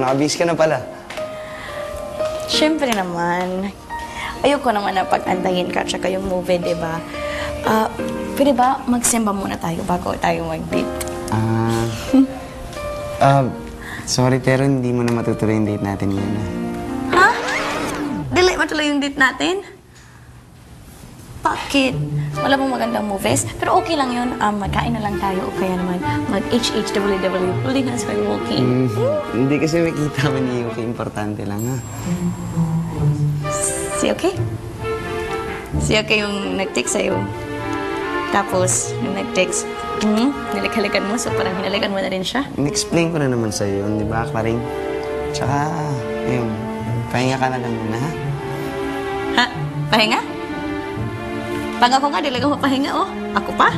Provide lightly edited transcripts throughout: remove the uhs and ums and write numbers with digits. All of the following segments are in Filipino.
nakabis ka na pala. Siyempre naman. Ayoko naman na pag-antayin ka tsaka yung movie, di ba? Pwede ba magsimba muna tayo bago tayo mag-date? Sorry pero hindi mo na matutuloy yung date natin ngayon. Ha? Dili matuloy yung date natin? Bakit? Wala bang magandang movies? Pero okay lang yun. Magkain na lang tayo o kaya naman mag-HHWW. Uli na sa walking. Hindi kasi makita mo ni Yuki. Importante lang, ha? Si okay? Si okay yung nag-text sa'yo. Tapos, yung nag-text, nilakalikan mo, so parang hinalikan mo na rin siya. In-explain ko na naman sa'yo yun, di ba, Claring? Tsaka, ayun, pahinga ka na lang muna, ha? Ha? Pahinga? Pangako nga, di lang ako pahinga, oh. Ako pa?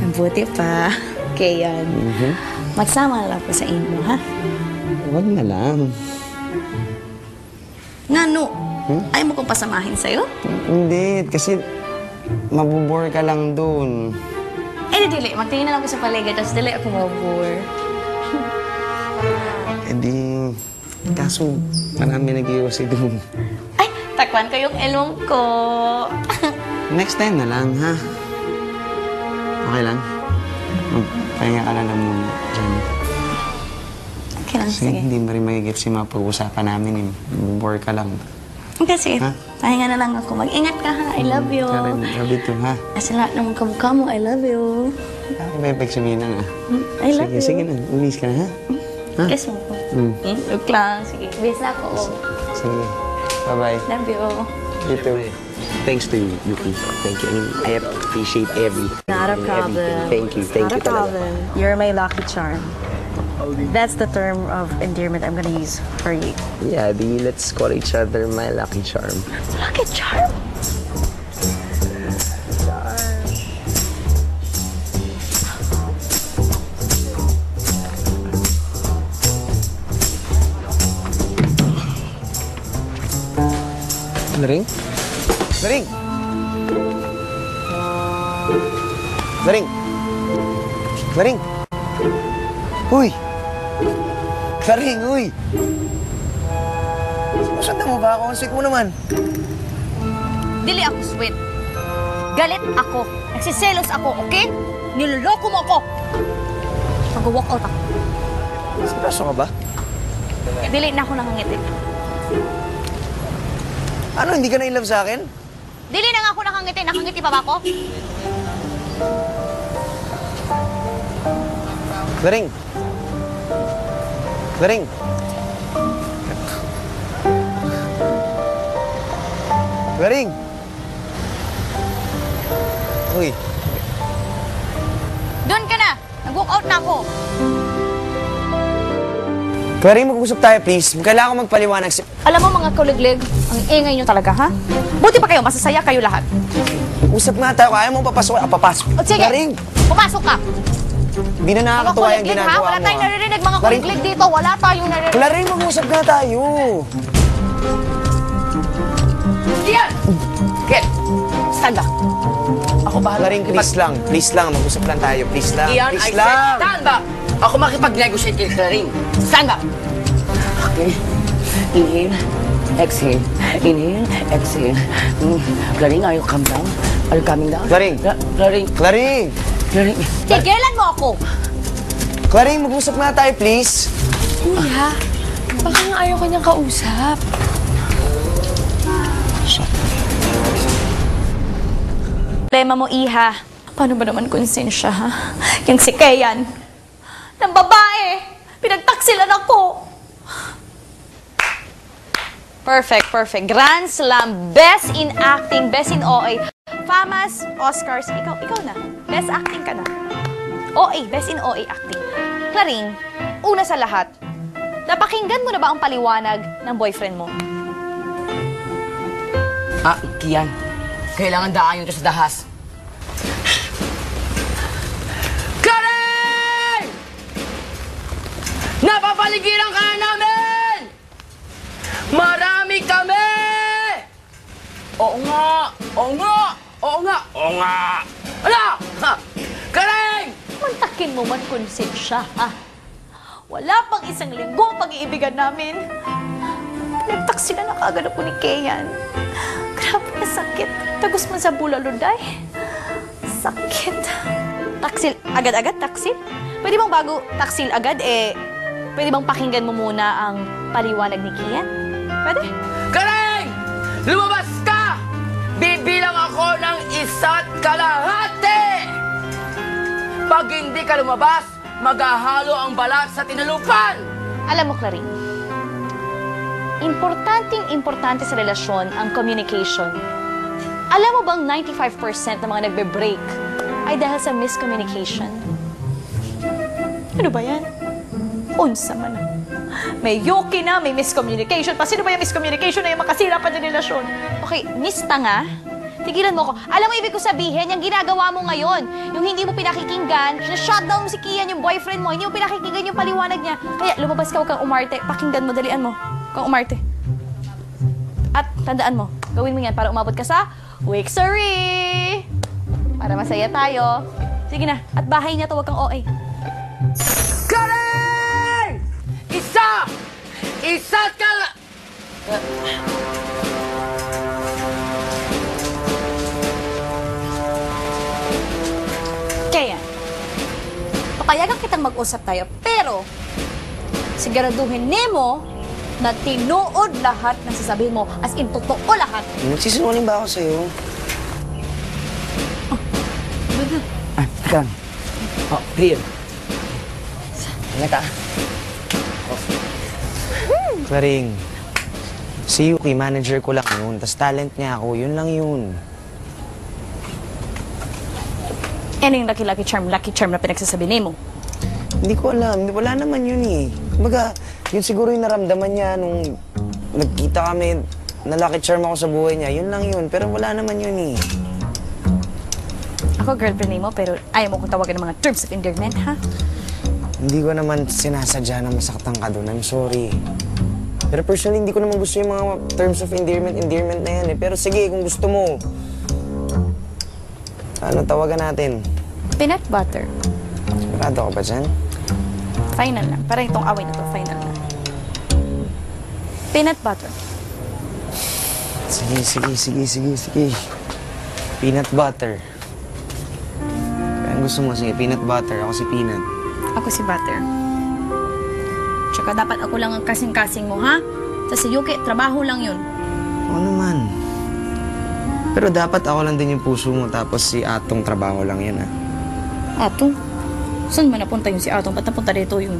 Mabuti pa. Okay, yan. Magsama na lang po sa inyo, ha? Huwag na lang. Nga, no. Ayaw mo kong pasamahin sa'yo? Hindi, kasi mabubore ka lang dun. Eh, dili. Magtingin na lang ako sa paligid, tapos dili ako mabubore. Eh di, kaso marami nag-iwasi dun. Ay, takpan ko yung ilong ko. Next time na lang, ha? Okay lang? Pahinga ka na lang muna dyan. Okay lang, Kasi sige. hindi mo rin magigit si mga pag-usapan namin, eh. Mabubore ka lang. Okay, sige. Ha? Pahinga na lang ako. Mag-ingat ka, ha? I love you. Karen, love you too, ha? Kasi lahat ng kamukha mo, I love you. May pagsabihin na, ha? I love you. Sige na, umis ka na, ha? Ha? Kiss mo ko. Look lang. Sige, bis na ako. Sige. Bye-bye. Love you. You too. Thanks to you, Yuki. Thank you. I mean, I appreciate Not a problem. Thank you. Thank Not you a problem. You're my lucky charm. That's the term of endearment I'm gonna use for you. Yeah, let's call each other my lucky charm. Lucky charm? Laring? Laring! Laring! Laring! Uy! Laring, uy! Masanda mo ba ako? Ang sweet mo naman. Dili ako sweet. Galit ako. Nagsiselos ako, okay? Niloloko mo ako. Mag-walk out ako. Seryoso ka ba? Dili na ako nakangiti. Ano, hindi ka na in love sa akin? Dili na nga ako nakangiti. Nakangiti pa ba ako? Laring! Laring! Laring! Uy! Doon ka na. Nag-walk out na ako. Laring, mag-usap tayo, please. Kailangan ko magpaliwanag si... Alam mo mga kuliglig, ang ingay nyo talaga, ha? Buti pa kayo, masasaya kayo lahat. Usap nga tayo. Ayaw mo papasok. Papasok. O sige, Laring! pumasok ka. Hindi na Mga nakakatuwa yung kuliglig, ha? ginagawa Wala mo. tayong naririnig, mga Laring, kuliglig dito. Wala tayong naririnig. Laring, mag-usap nga tayo. Ian! Ken! Stand up! Ako bahala. Laring, please lang. Please lang. Mag-usap lang tayo. Please lang. Ian, Please I said lang. stand up! Ako makipag-negotiate kay Claring. Stand up! Okay. Inhale. Exhale. Inhale. Exhale. Claring, are you calm down? Are you coming down? Claring. Claring. Claring! Claring. Tigilan mo ako. Claring, mag-usap nga tayo, please. Kuya, baka nga ayaw kanyang kausap. Problema mo, Iha. Paano ba naman konsensya, ha? Yung si Kayan. Ng babae. Pinagtaksilan ako. Perfect, perfect. Grand Slam. Best in acting, best in OA. FAMAS, Oscars. Ikaw na. Best acting ka na. OA, best in OA acting. Claring, una sa lahat, napakinggan mo na ba ang paliwanag ng boyfriend mo? Kian. Kailangan daan yun sa dahas. Claring! Napapaligiran ka na namin! Marami kami! Oo nga! Oo nga! Oo nga! Oo nga! Ano? Ha? Claring! Mantakin mo man konsensya, ha? Wala pang isang linggo pag-iibigan namin. Pinagtak sila na kaagad ako ni Keyan. Grabe na sakit. Tagos man sa bulalunday. Sakit. Taksil. Agad-agad taksil? Pwede bang bago taksil agad, pwede bang pakinggan mo muna ang paliwanag ni Keyan? Pwede? Karen! Lumabas ka! Bibilang ako ng 1 kalahati! Pag hindi ka lumabas, maghahalo ang balat sa tinalupan! Alam mo, Clarín, importante sa relasyon ang communication. Alam mo bang 95% ng mga nagbe-break ay dahil sa miscommunication? Ano ba yan? Unsa man na. May yuki na, may miscommunication. Pa sino ba yung miscommunication na yung makasira pa ng relasyon? Okay, mista nga. Tigilan mo ko. Alam mo, ibig ko sabihin, yung ginagawa mo ngayon, yung hindi mo pinakikinggan, na-shutdown mo si Kian, yung boyfriend mo, hindi mo pinakikinggan yung paliwanag niya. Kaya lumabas ka, huwag kang umarte. Pakinggan mo, dalian mo. Huwag kang umarte. At tandaan mo, gawin mo yan para umabot ka sa Wixery! Para masaya tayo. Sige na, at bahay niya to, huwag kang OA. Karen! Isa ka la... Kaya, papayagan kitang mag-usap tayo, pero siguraduhin nemo na tinuod lahat ng sasabihin mo, as in, totoo lahat. Magsisinungaling ba ako sa'yo? Ikaw. Oh, here. Ingat ah. Claring, si Yuki, manager ko lang yun. Tas talent niya ako, yun lang yun. Ano yung lucky charm na pinagsasabi mo? Hindi ko alam. Wala naman yun eh. Kumbaga, yun siguro yung naramdaman niya nung nagkita kami, na lucky charm ako sa buhay niya. Yun lang yun. Pero wala naman yun eh. Ako girlfriend mo, pero ayaw mo kong tawagan ng mga terms of endearment, ha? Hindi ko naman sinasadya na masaktan ka doon. I'm sorry. Pero personally, hindi ko naman gusto yung mga terms of endearment na yan eh. Pero sige, kung gusto mo, ano tawagan natin? Peanut butter. Sigurado ka ba dyan? Final lang. Parang itong away na to, final lang. Peanut butter. Sige. Peanut butter. Kaya ang gusto mo, sige, peanut butter. Ako si Peanut. Ako si Butter. Tsaka dapat ako lang ang kasing-kasing mo, ha? Sa si Yuki, trabaho lang yun. Oo naman. Pero dapat ako lang din yung puso mo, tapos si Atong trabaho lang yan, ha? Atong? Saan man napunta yung si Atong? Ba't napunta dito yung...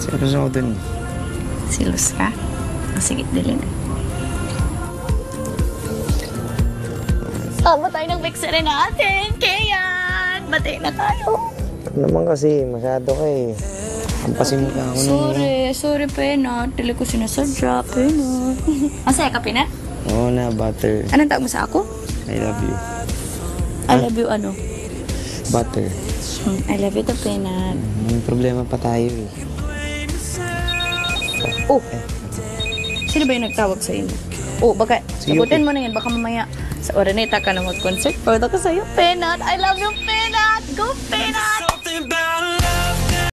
Serious ako dun. Silos ka? Sige, dili na. Sama tayo ng Wixery natin, Keyan! Batay na tayo! Naman kasi, masyado ka eh. Kampasin mo ka ako Sorry, Peanut. Dili ko sinasadya, Peanut. Masaya ka, Peanut? Oo na, butter. Anong tawag mo sa ako? I love you. I love you, ano? Butter. I love you to, Peanut. May problema pa tayo eh. Oh! Sino ba yung nagtawag sa inyo? Oh, baka, Si sagutin Yuki. mo na yan. Baka mamaya sa Oraneta ka na mag-concert. Pwede ko sa'yo, Peanut. I love you, Peanut! Go, Peanut!